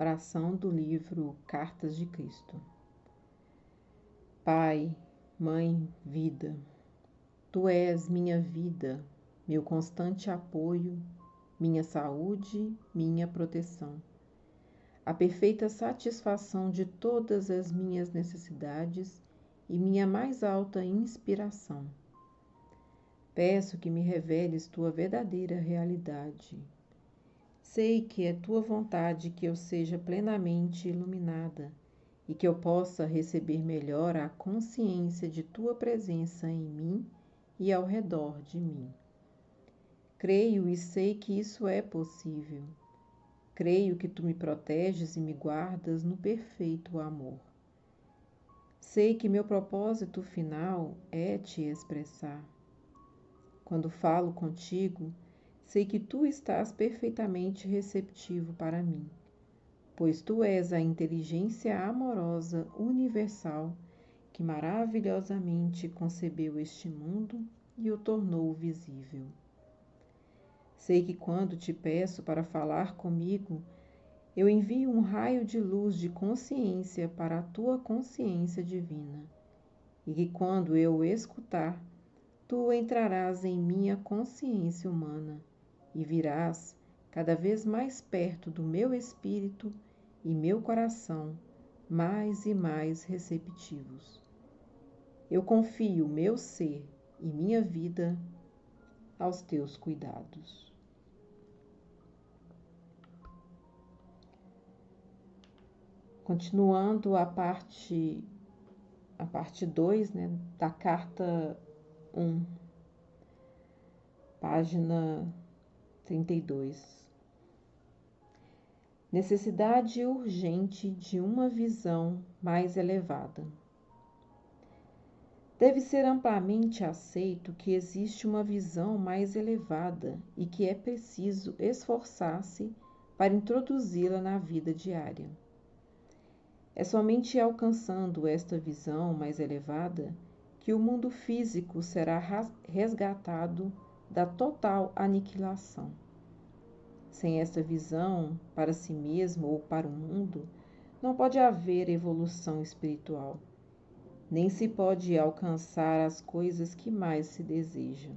Oração do livro Cartas de Cristo. Pai, Mãe, Vida, Tu és minha vida, meu constante apoio, minha saúde, minha proteção, a perfeita satisfação de todas as minhas necessidades e minha mais alta inspiração. Peço que me reveles Tua verdadeira realidade. Sei que é Tua vontade que eu seja plenamente iluminada e que eu possa receber melhor a consciência de Tua presença em mim e ao redor de mim. Creio e sei que isso é possível. Creio que Tu me proteges e me guardas no perfeito amor. Sei que meu propósito final é Te expressar. Quando falo contigo, sei que Tu estás perfeitamente receptivo para mim, pois Tu és a inteligência amorosa universal que maravilhosamente concebeu este mundo e o tornou visível. Sei que quando Te peço para falar comigo, eu envio um raio de luz de consciência para a Tua consciência divina, e que quando eu o escutar, Tu entrarás em minha consciência humana e virás cada vez mais perto do meu espírito e meu coração, mais e mais receptivos. Eu confio meu ser e minha vida aos Teus cuidados. Continuando a parte 2, da carta 1, página 32. Necessidade urgente de uma visão mais elevada. Deve ser amplamente aceito que existe uma visão mais elevada e que é preciso esforçar-se para introduzi-la na vida diária. É somente alcançando esta visão mais elevada que o mundo físico será resgatado da total aniquilação. Sem esta visão para si mesmo ou para o mundo, não pode haver evolução espiritual, nem se pode alcançar as coisas que mais se desejam.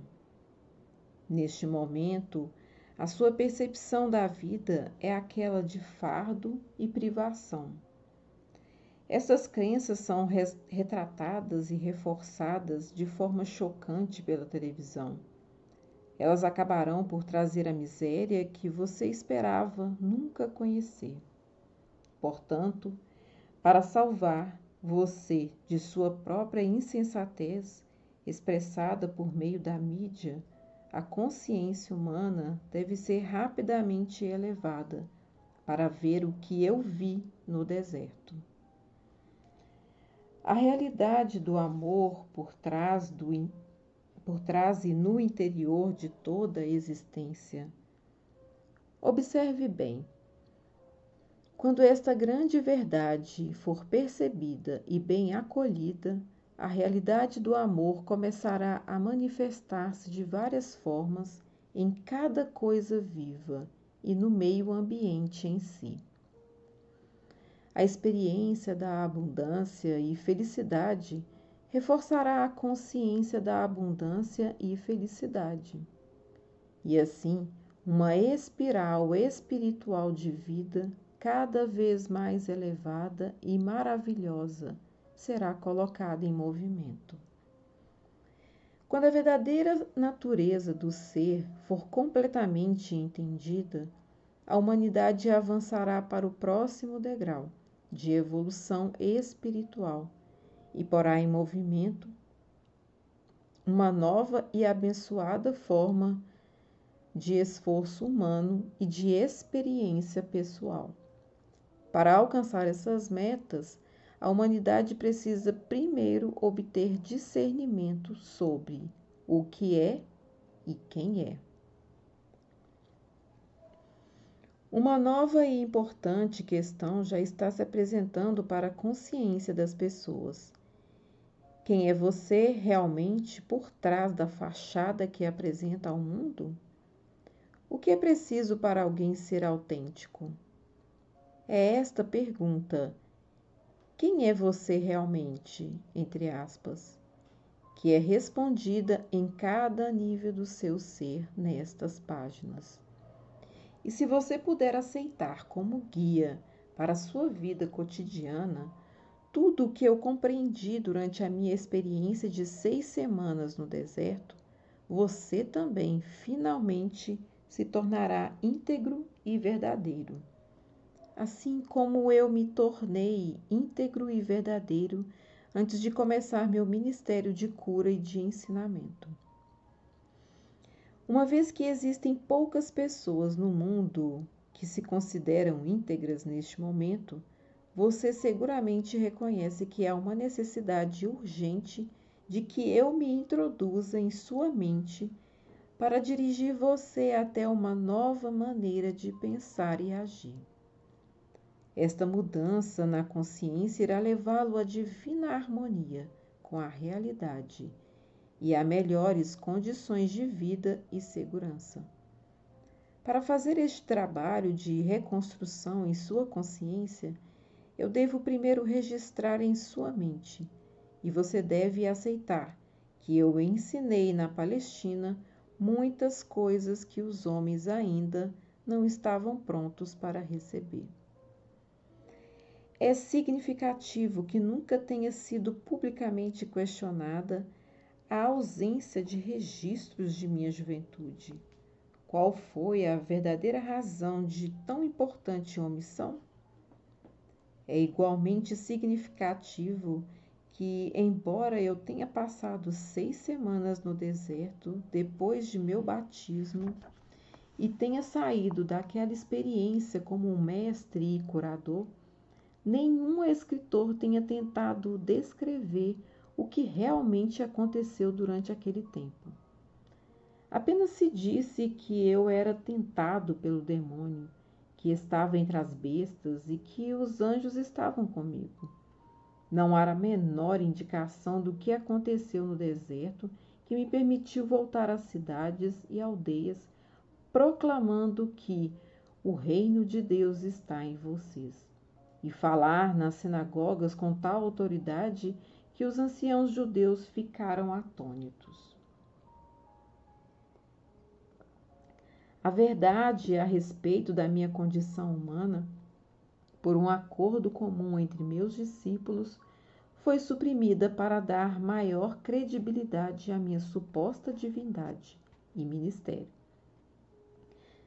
Neste momento, a sua percepção da vida é aquela de fardo e privação. Essas crenças são retratadas e reforçadas de forma chocante pela televisão. Elas acabarão por trazer a miséria que você esperava nunca conhecer. Portanto, para salvar você de sua própria insensatez, expressada por meio da mídia, a consciência humana deve ser rapidamente elevada para ver o que eu vi no deserto. A realidade do amor por trás e no interior de toda a existência. Observe bem. Quando esta grande verdade for percebida e bem acolhida, a realidade do amor começará a manifestar-se de várias formas em cada coisa viva e no meio ambiente em si. A experiência da abundância e felicidade reforçará a consciência da abundância e felicidade. E assim, uma espiral espiritual de vida cada vez mais elevada e maravilhosa será colocada em movimento. Quando a verdadeira natureza do ser for completamente entendida, a humanidade avançará para o próximo degrau de evolução espiritual e porá em movimento uma nova e abençoada forma de esforço humano e de experiência pessoal. Para alcançar essas metas, a humanidade precisa primeiro obter discernimento sobre o que é e quem é. Uma nova e importante questão já está se apresentando para a consciência das pessoas. Quem é você realmente por trás da fachada que apresenta ao mundo? O que é preciso para alguém ser autêntico? é esta pergunta: quem é você realmente? Entre aspas, que é respondida em cada nível do seu ser nestas páginas. E se você puder aceitar como guia para a sua vida cotidiana tudo o que eu compreendi durante a minha experiência de 6 semanas no deserto, você também finalmente se tornará íntegro e verdadeiro. Assim como eu me tornei íntegro e verdadeiro antes de começar meu ministério de cura e de ensinamento. Uma vez que existem poucas pessoas no mundo que se consideram íntegras neste momento, você seguramente reconhece que há uma necessidade urgente de que eu me introduza em sua mente para dirigir você até uma nova maneira de pensar e agir. Esta mudança na consciência irá levá-lo à divina harmonia com a realidade e a melhores condições de vida e segurança. Para fazer este trabalho de reconstrução em sua consciência, eu devo primeiro registrar em sua mente, e você deve aceitar que eu ensinei na Palestina muitas coisas que os homens ainda não estavam prontos para receber. É significativo que nunca tenha sido publicamente questionada a ausência de registros de minha juventude. Qual foi a verdadeira razão de tão importante omissão? É igualmente significativo que, embora eu tenha passado 6 semanas no deserto depois de meu batismo e tenha saído daquela experiência como um mestre e curador, nenhum escritor tenha tentado descrever o que realmente aconteceu durante aquele tempo. Apenas se disse que eu era tentado pelo demônio, que estava entre as bestas e que os anjos estavam comigo. Não há a menor indicação do que aconteceu no deserto que me permitiu voltar às cidades e aldeias, proclamando que o reino de Deus está em vocês, e falar nas sinagogas com tal autoridade que os anciãos judeus ficaram atônitos. A verdade a respeito da minha condição humana, por um acordo comum entre meus discípulos, foi suprimida para dar maior credibilidade à minha suposta divindade e ministério.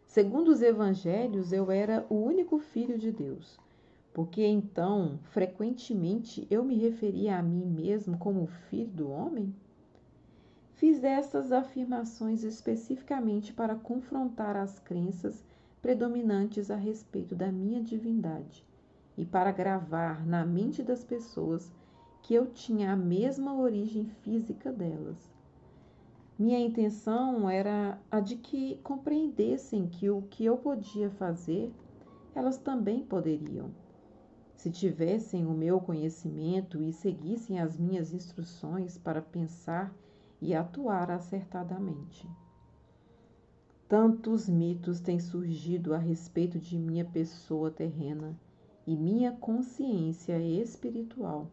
Segundo os evangelhos, eu era o único filho de Deus, porque então, frequentemente, eu me referia a mim mesmo como filho do homem? Fiz essas afirmações especificamente para confrontar as crenças predominantes a respeito da minha divindade e para gravar na mente das pessoas que eu tinha a mesma origem física delas. Minha intenção era a de que compreendessem que o que eu podia fazer, elas também poderiam, se tivessem o meu conhecimento e seguissem as minhas instruções para pensar e atuar acertadamente. Tantos mitos têm surgido a respeito de minha pessoa terrena e minha consciência espiritual,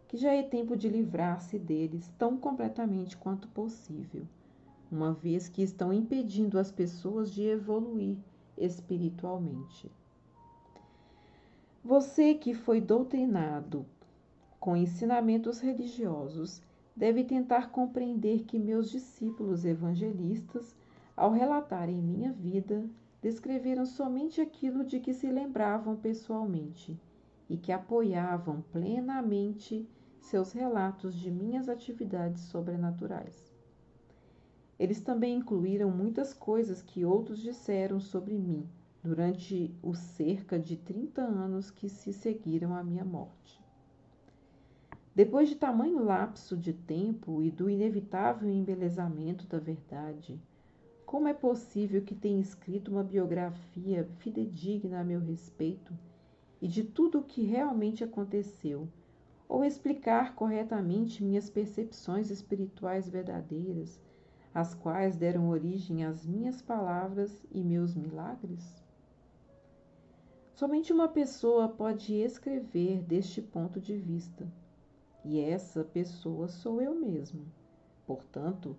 que já é tempo de livrar-se deles tão completamente quanto possível, uma vez que estão impedindo as pessoas de evoluir espiritualmente. Você que foi doutrinado com ensinamentos religiosos deve tentar compreender que meus discípulos evangelistas, ao relatarem minha vida, descreveram somente aquilo de que se lembravam pessoalmente e que apoiavam plenamente seus relatos de minhas atividades sobrenaturais. Eles também incluíram muitas coisas que outros disseram sobre mim durante os cerca de 30 anos que se seguiram à minha morte. Depois de tamanho lapso de tempo e do inevitável embelezamento da verdade, como é possível que tenha escrito uma biografia fidedigna a meu respeito e de tudo o que realmente aconteceu, ou explicar corretamente minhas percepções espirituais verdadeiras, as quais deram origem às minhas palavras e meus milagres? Somente uma pessoa pode escrever deste ponto de vista, e essa pessoa sou eu mesmo. Portanto,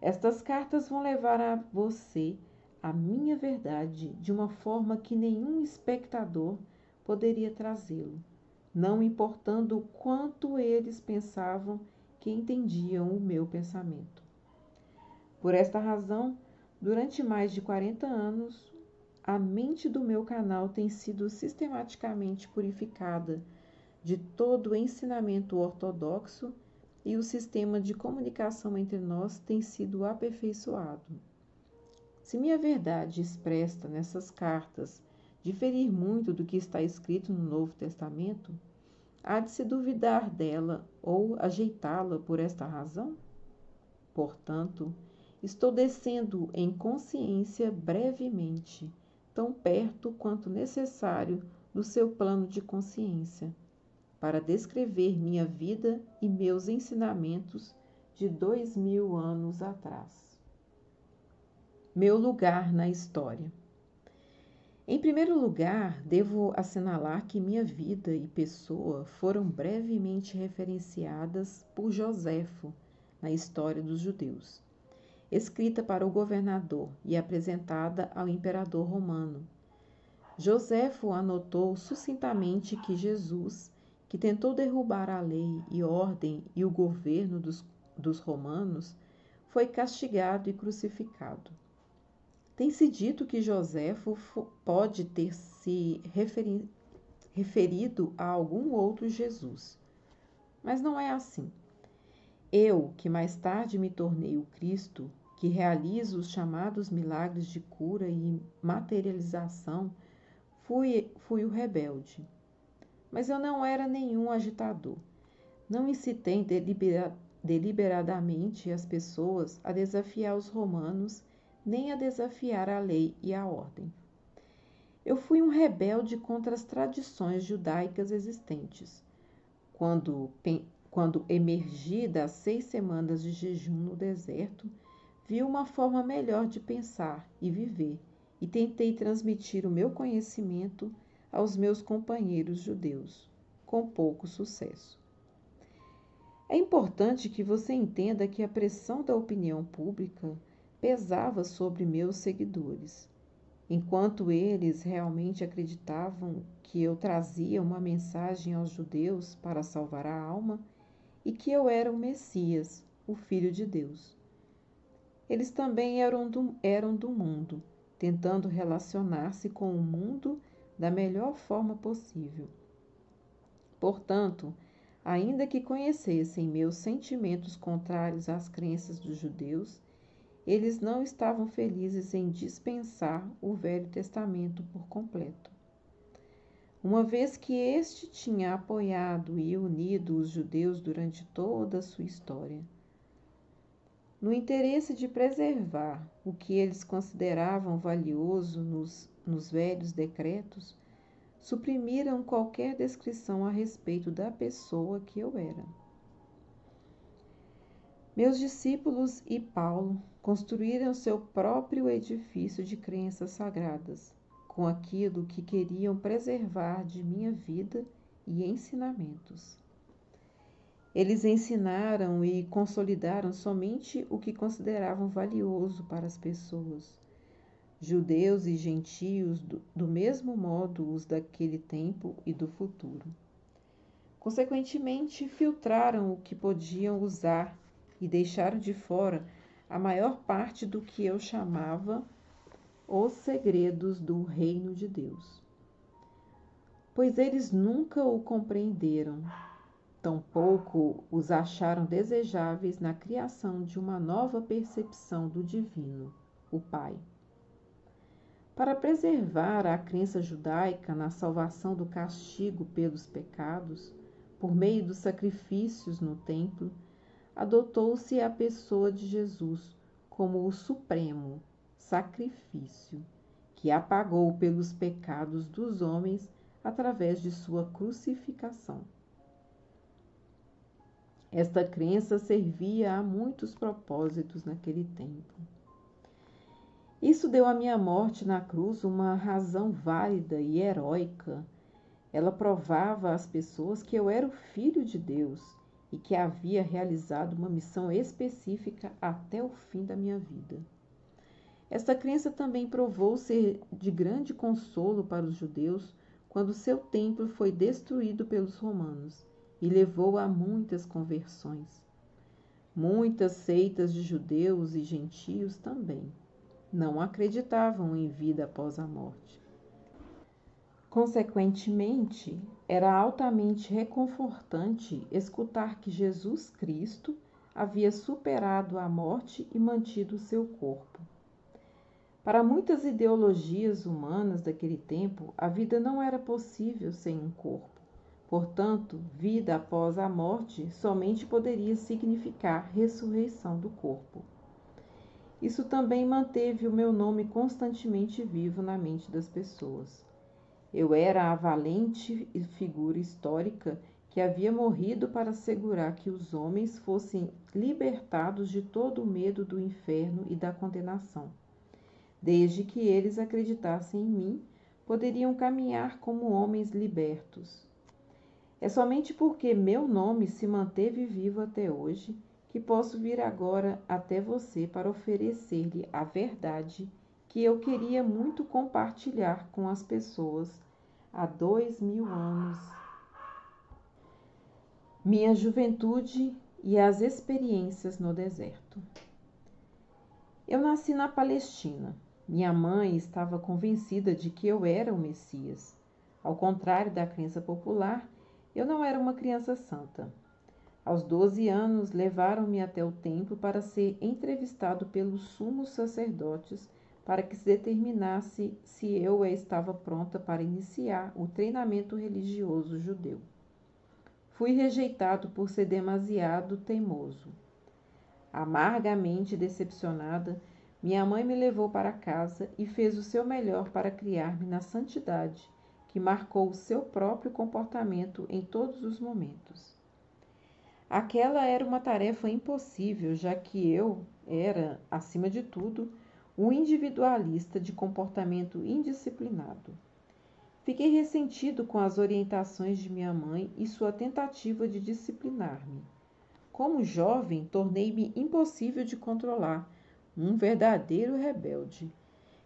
estas cartas vão levar a você a minha verdade de uma forma que nenhum espectador poderia trazê-lo, não importando o quanto eles pensavam que entendiam o meu pensamento. Por esta razão, durante mais de 40 anos, a mente do meu canal tem sido sistematicamente purificada de todo o ensinamento ortodoxo e o sistema de comunicação entre nós tem sido aperfeiçoado. Se minha verdade expressa nessas cartas diferir muito do que está escrito no Novo Testamento, há de se duvidar dela ou ajeitá-la por esta razão? Portanto, estou descendo em consciência brevemente, tão perto quanto necessário do seu plano de consciência, para descrever minha vida e meus ensinamentos de 2000 anos atrás. Meu lugar na história. Em primeiro lugar, devo assinalar que minha vida e pessoa foram brevemente referenciadas por Joséfo na história dos judeus, escrita para o governador e apresentada ao imperador romano. Joséfo anotou sucintamente que Jesus, que tentou derrubar a lei e ordem e o governo dos romanos, foi castigado e crucificado. Tem-se dito que Joséfo pode ter se referido a algum outro Jesus, mas não é assim. Eu, que mais tarde me tornei o Cristo, que realizo os chamados milagres de cura e materialização, fui o rebelde. Mas eu não era nenhum agitador. Não incitei deliberadamente as pessoas a desafiar os romanos, nem a desafiar a lei e a ordem. Eu fui um rebelde contra as tradições judaicas existentes. Quando emergi das 6 semanas de jejum no deserto, vi uma forma melhor de pensar e viver e tentei transmitir o meu conhecimento aos meus companheiros judeus, com pouco sucesso. É importante que você entenda que a pressão da opinião pública pesava sobre meus seguidores, enquanto eles realmente acreditavam que eu trazia uma mensagem aos judeus para salvar a alma e que eu era o Messias, o Filho de Deus. Eles também eram do mundo, tentando relacionar-se com o mundo da melhor forma possível. Portanto, ainda que conhecessem meus sentimentos contrários às crenças dos judeus, eles não estavam felizes em dispensar o Velho Testamento por completo. Uma vez que este tinha apoiado e unido os judeus durante toda a sua história, no interesse de preservar o que eles consideravam valioso nos velhos decretos, suprimiram qualquer descrição a respeito da pessoa que eu era. Meus discípulos e Paulo construíram seu próprio edifício de crenças sagradas, com aquilo que queriam preservar de minha vida e ensinamentos. Eles ensinaram e consolidaram somente o que consideravam valioso para as pessoas, judeus e gentios, do mesmo modo os daquele tempo e do futuro. Consequentemente, filtraram o que podiam usar e deixaram de fora a maior parte do que eu chamava os segredos do reino de Deus. Pois eles nunca o compreenderam, tampouco os acharam desejáveis na criação de uma nova percepção do divino, o Pai. Para preservar a crença judaica na salvação do castigo pelos pecados, por meio dos sacrifícios no templo, adotou-se a pessoa de Jesus como o supremo sacrifício, que apagou pelos pecados dos homens através de sua crucificação. Esta crença servia a muitos propósitos naquele tempo. Isso deu à minha morte na cruz uma razão válida e heróica. Ela provava às pessoas que eu era o Filho de Deus e que havia realizado uma missão específica até o fim da minha vida. Esta crença também provou ser de grande consolo para os judeus quando seu templo foi destruído pelos romanos e levou a muitas conversões. Muitas seitas de judeus e gentios também não acreditavam em vida após a morte. Consequentemente, era altamente reconfortante escutar que Jesus Cristo havia superado a morte e mantido seu corpo. Para muitas ideologias humanas daquele tempo, a vida não era possível sem um corpo. Portanto, vida após a morte somente poderia significar ressurreição do corpo. Isso também manteve o meu nome constantemente vivo na mente das pessoas. Eu era a valente figura histórica que havia morrido para assegurar que os homens fossem libertados de todo o medo do inferno e da condenação. Desde que eles acreditassem em mim, poderiam caminhar como homens libertos. É somente porque meu nome se manteve vivo até hoje que posso vir agora até você para oferecer-lhe a verdade que eu queria muito compartilhar com as pessoas há 2000 anos. Minha juventude e as experiências no deserto. Eu nasci na Palestina. Minha mãe estava convencida de que eu era o Messias. Ao contrário da crença popular, eu não era uma criança santa. Aos 12 anos, levaram-me até o templo para ser entrevistado pelos sumos sacerdotes para que se determinasse se eu estava pronta para iniciar o treinamento religioso judeu. Fui rejeitado por ser demasiado teimoso. Amargamente decepcionada, minha mãe me levou para casa e fez o seu melhor para criar-me na santidade, que marcou o seu próprio comportamento em todos os momentos. Aquela era uma tarefa impossível, já que eu era, acima de tudo, um individualista de comportamento indisciplinado. Fiquei ressentido com as orientações de minha mãe e sua tentativa de disciplinar-me. Como jovem, tornei-me impossível de controlar, um verdadeiro rebelde.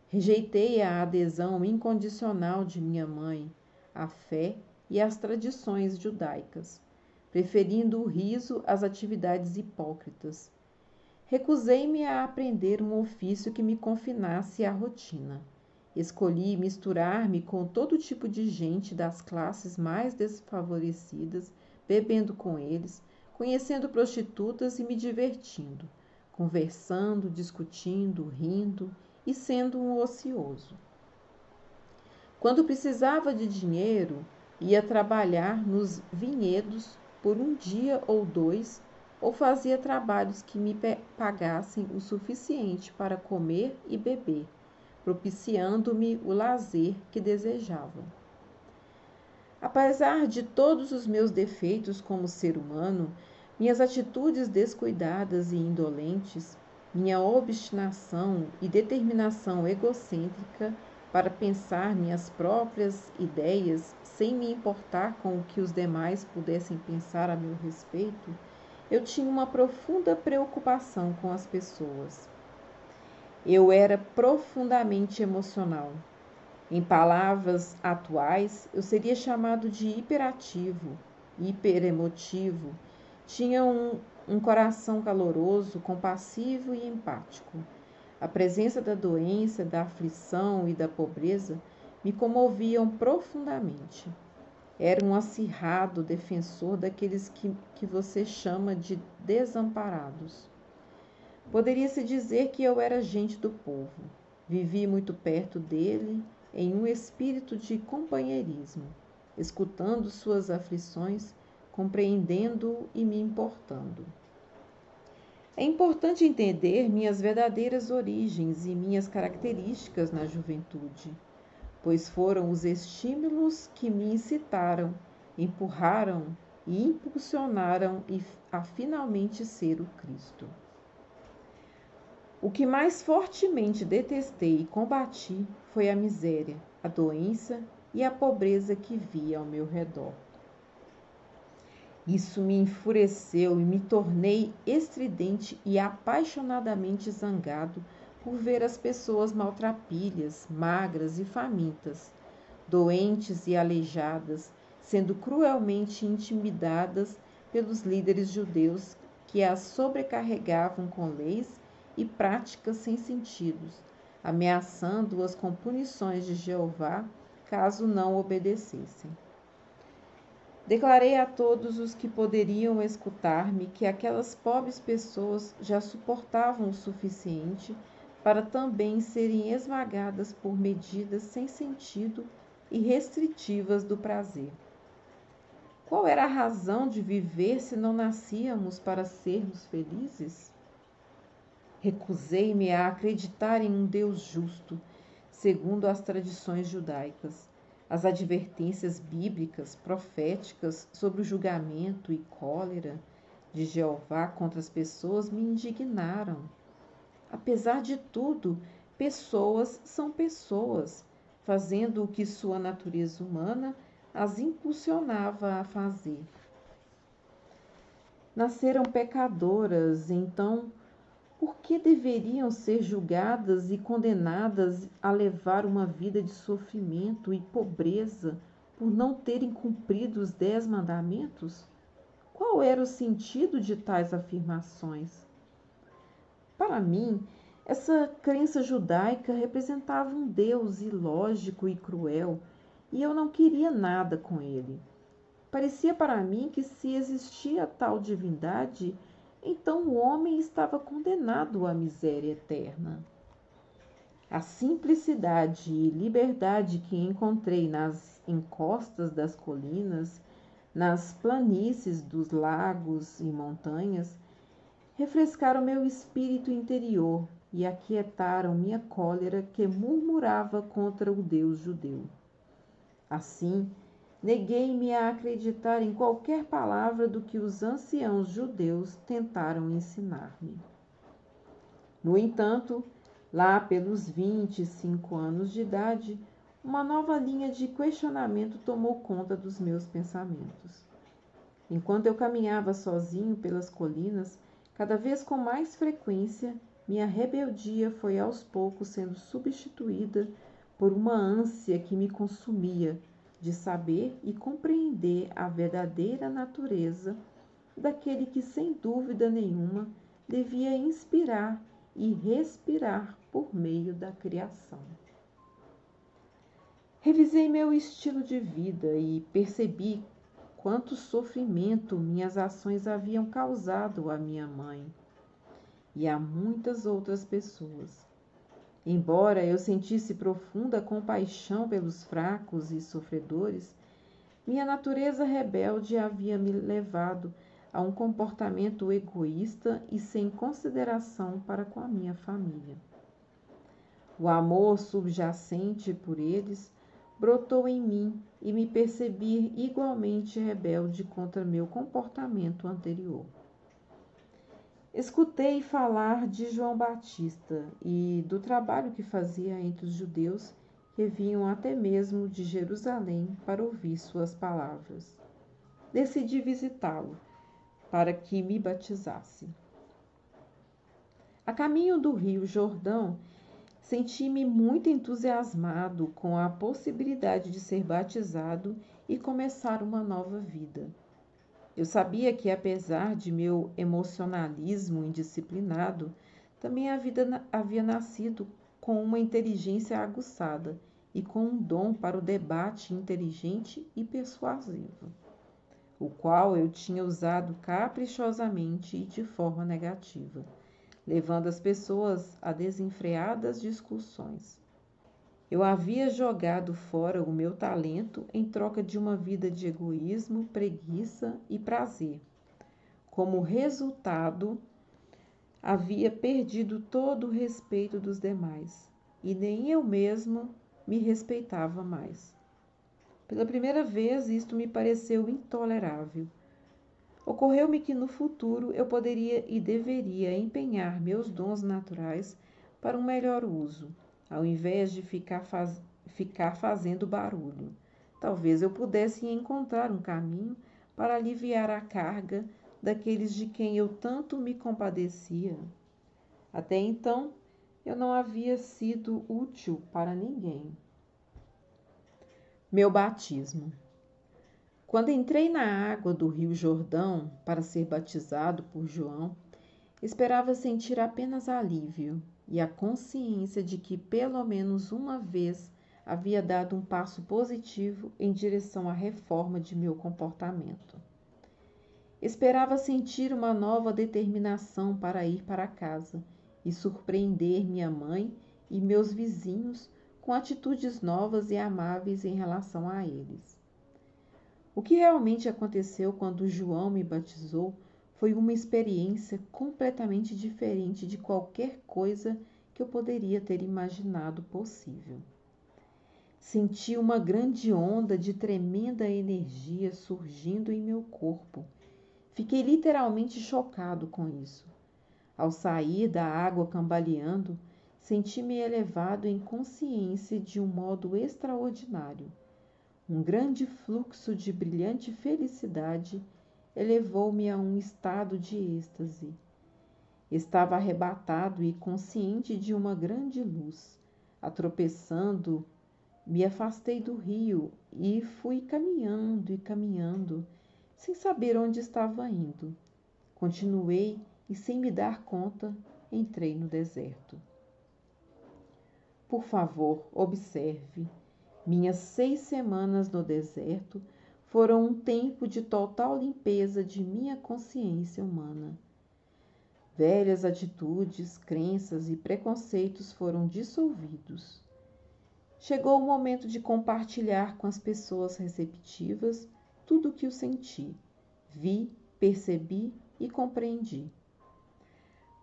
Rejeitei a adesão incondicional de minha mãe, a fé e as tradições judaicas, preferindo o riso às atividades hipócritas. Recusei-me a aprender um ofício que me confinasse à rotina. Escolhi misturar-me com todo tipo de gente das classes mais desfavorecidas, bebendo com eles, conhecendo prostitutas e me divertindo, conversando, discutindo, rindo e sendo um ocioso. Quando precisava de dinheiro, ia trabalhar nos vinhedos por um dia ou dois, ou fazia trabalhos que me pagassem o suficiente para comer e beber, propiciando-me o lazer que desejava. Apesar de todos os meus defeitos como ser humano, minhas atitudes descuidadas e indolentes, minha obstinação e determinação egocêntrica para pensar minhas próprias ideias sem me importar com o que os demais pudessem pensar a meu respeito, eu tinha uma profunda preocupação com as pessoas. Eu era profundamente emocional. Em palavras atuais, eu seria chamado de hiperativo, hiperemotivo. Tinha um coração caloroso, compassivo e empático. A presença da doença, da aflição e da pobreza me comoviam profundamente. Era um acirrado defensor daqueles que você chama de desamparados. Poderia-se dizer que eu era gente do povo. Vivi muito perto dele, em um espírito de companheirismo, escutando suas aflições, compreendendo e me importando. É importante entender minhas verdadeiras origens e minhas características na juventude, pois foram os estímulos que me incitaram, empurraram e impulsionaram a finalmente ser o Cristo. O que mais fortemente detestei e combati foi a miséria, a doença e a pobreza que via ao meu redor. Isso me enfureceu e me tornei estridente e apaixonadamente zangado por ver as pessoas maltrapilhas, magras e famintas, doentes e aleijadas, sendo cruelmente intimidadas pelos líderes judeus que as sobrecarregavam com leis e práticas sem sentidos, ameaçando-as com punições de Jeová caso não obedecessem. Declarei a todos os que poderiam escutar-me que aquelas pobres pessoas já suportavam o suficiente para também serem esmagadas por medidas sem sentido e restritivas do prazer. Qual era a razão de viver se não nascíamos para sermos felizes? Recusei-me a acreditar em um Deus justo, segundo as tradições judaicas. As advertências bíblicas, proféticas sobre o julgamento e cólera de Jeová contra as pessoas me indignaram. Apesar de tudo, pessoas são pessoas, fazendo o que sua natureza humana as impulsionava a fazer. Nasceram pecadoras, então por que deveriam ser julgadas e condenadas a levar uma vida de sofrimento e pobreza por não terem cumprido os 10 mandamentos? Qual era o sentido de tais afirmações? Para mim, essa crença judaica representava um Deus ilógico e cruel, e eu não queria nada com ele. Parecia para mim que se existia tal divindade, então o homem estava condenado à miséria eterna. A simplicidade e liberdade que encontrei nas encostas das colinas, nas planícies dos lagos e montanhas, refrescaram meu espírito interior e aquietaram minha cólera que murmurava contra o Deus judeu. Assim, neguei-me a acreditar em qualquer palavra do que os anciãos judeus tentaram ensinar-me. No entanto, lá pelos 25 anos de idade, uma nova linha de questionamento tomou conta dos meus pensamentos. Enquanto eu caminhava sozinho pelas colinas, cada vez com mais frequência, minha rebeldia foi aos poucos sendo substituída por uma ânsia que me consumia de saber e compreender a verdadeira natureza daquele que, sem dúvida nenhuma, devia inspirar e respirar por meio da criação. Revisei meu estilo de vida e percebi quanto sofrimento minhas ações haviam causado à minha mãe e a muitas outras pessoas. Embora eu sentisse profunda compaixão pelos fracos e sofredores, minha natureza rebelde havia me levado a um comportamento egoísta e sem consideração para com a minha família. O amor subjacente por eles brotou em mim e me percebi igualmente rebelde contra meu comportamento anterior. Escutei falar de João Batista e do trabalho que fazia entre os judeus que vinham até mesmo de Jerusalém para ouvir suas palavras. Decidi visitá-lo para que me batizasse. A caminho do Rio Jordão, senti-me muito entusiasmado com a possibilidade de ser batizado e começar uma nova vida. Eu sabia que, apesar de meu emocionalismo indisciplinado, também havia nascido com uma inteligência aguçada e com um dom para o debate inteligente e persuasivo, o qual eu tinha usado caprichosamente e de forma negativa, levando as pessoas a desenfreadas discussões. Eu havia jogado fora o meu talento em troca de uma vida de egoísmo, preguiça e prazer. Como resultado, havia perdido todo o respeito dos demais, e nem eu mesmo me respeitava mais. Pela primeira vez, isto me pareceu intolerável. Ocorreu-me que no futuro eu poderia e deveria empenhar meus dons naturais para um melhor uso, ao invés de ficar fazendo barulho. Talvez eu pudesse encontrar um caminho para aliviar a carga daqueles de quem eu tanto me compadecia. Até então, eu não havia sido útil para ninguém. Meu batismo. Quando entrei na água do Rio Jordão para ser batizado por João, esperava sentir apenas alívio e a consciência de que pelo menos uma vez havia dado um passo positivo em direção à reforma de meu comportamento. Esperava sentir uma nova determinação para ir para casa e surpreender minha mãe e meus vizinhos com atitudes novas e amáveis em relação a eles. O que realmente aconteceu quando João me batizou foi uma experiência completamente diferente de qualquer coisa que eu poderia ter imaginado possível. Senti uma grande onda de tremenda energia surgindo em meu corpo. Fiquei literalmente chocado com isso. Ao sair da água cambaleando, senti-me elevado em consciência de um modo extraordinário. Um grande fluxo de brilhante felicidade elevou-me a um estado de êxtase. Estava arrebatado e consciente de uma grande luz. Tropeçando, me afastei do rio e fui caminhando e caminhando, sem saber onde estava indo. Continuei e, sem me dar conta, entrei no deserto. Por favor, observe. Minhas 6 semanas no deserto foram um tempo de total limpeza de minha consciência humana. Velhas atitudes, crenças e preconceitos foram dissolvidos. Chegou o momento de compartilhar com as pessoas receptivas tudo o que eu senti, vi, percebi e compreendi.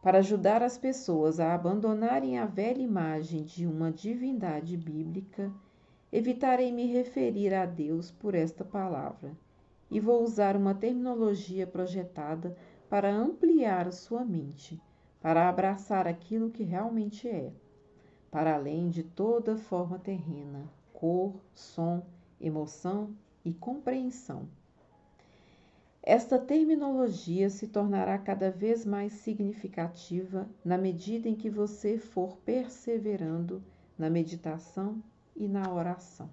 Para ajudar as pessoas a abandonarem a velha imagem de uma divindade bíblica, evitarei me referir a Deus por esta palavra e vou usar uma terminologia projetada para ampliar a sua mente, para abraçar aquilo que realmente é, para além de toda forma terrena, cor, som, emoção e compreensão. Esta terminologia se tornará cada vez mais significativa na medida em que você for perseverando na meditação e na oração.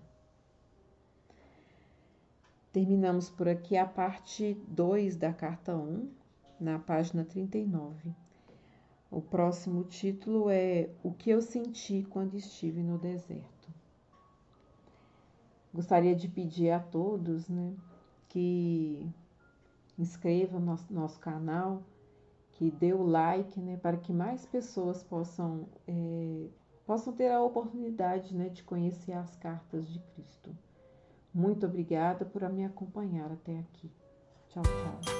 Terminamos por aqui a parte 2 da carta 1, na página 39. O próximo título é O que eu senti quando estive no deserto. Gostaria de pedir a todos, que inscrevam no nosso canal, que dê o like, para que mais pessoas possam ter a oportunidade, de conhecer as cartas de Cristo. Muito obrigada por me acompanhar até aqui. Tchau, tchau.